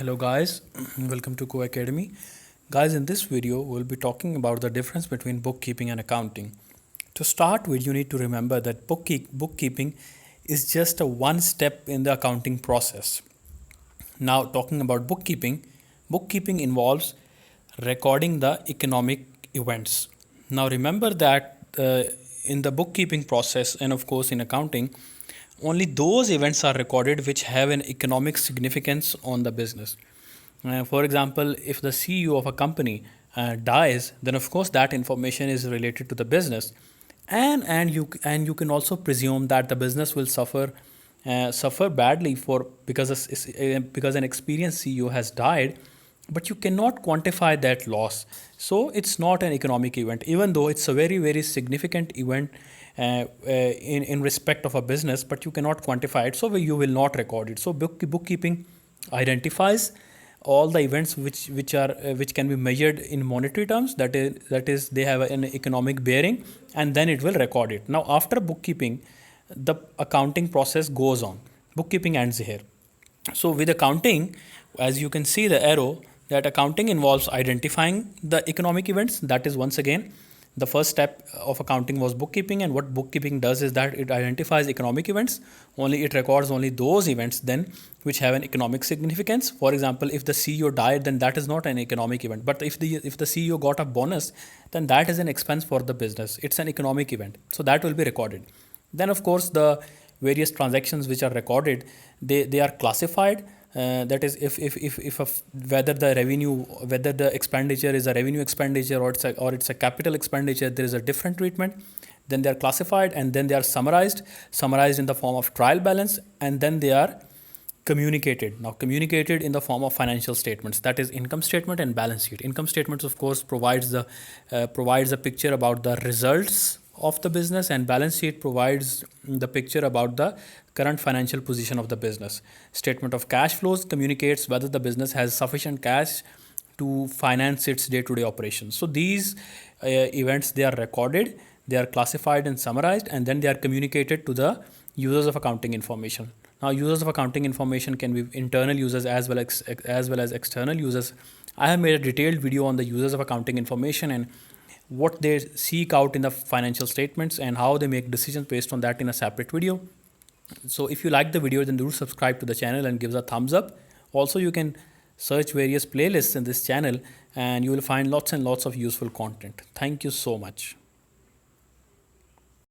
Hello guys, welcome to Co Academy. Guys, in this video we'll be talking about the difference between bookkeeping and accounting. To start with, you need to remember that bookkeeping is just a one step in the accounting process. Now, talking about bookkeeping involves recording the economic events. Now, remember that in the bookkeeping process, and of course in accounting, only those events are recorded which have an economic significance on the business. For example, if the CEO of a company dies, then of course that information is related to the business, and you can also presume that the business will suffer badly for because an experienced CEO has died, but you cannot quantify that loss. So it's not an economic event, even though it's a very significant event in respect of a business, but you cannot quantify it, so you will not record it. So bookkeeping identifies all the events which can be measured in monetary terms, that is they have an economic bearing, and then it will record it. Now after bookkeeping, the accounting process goes on. Bookkeeping ends here. So with accounting, as you can see the arrow, that accounting involves identifying the economic events. That is, once again, the first step of accounting was bookkeeping, and what bookkeeping does is that it identifies economic events. It records only those events then which have an economic significance. For example, if the CEO died, then that is not an economic event. But if the CEO got a bonus, then that is an expense for the business. It's an economic event, so that will be recorded. Then of course the various transactions which are recorded, they are classified. That is, whether the expenditure is a revenue expenditure, or it's a capital expenditure, there is a different treatment. Then they are classified, and then they are summarized in the form of trial balance, and then they are communicated in the form of financial statements, that is income statement and balance sheet. Income statements of course provides a picture about the results of the business, and balance sheet provides the picture about the current financial position of the business. Statement of cash flows communicates whether the business has sufficient cash to finance its day-to-day operations. So these events, they are recorded, they are classified and summarized, and then they are communicated to the users of accounting information. Now, users of accounting information can be internal users as well as external users. I have made a detailed video on the users of accounting information and what they seek out in the financial statements and how they make decisions based on that in a separate video. So if you like the video, then do subscribe to the channel and give a thumbs up. Also, you can search various playlists in this channel and you will find lots and lots of useful content. Thank you so much.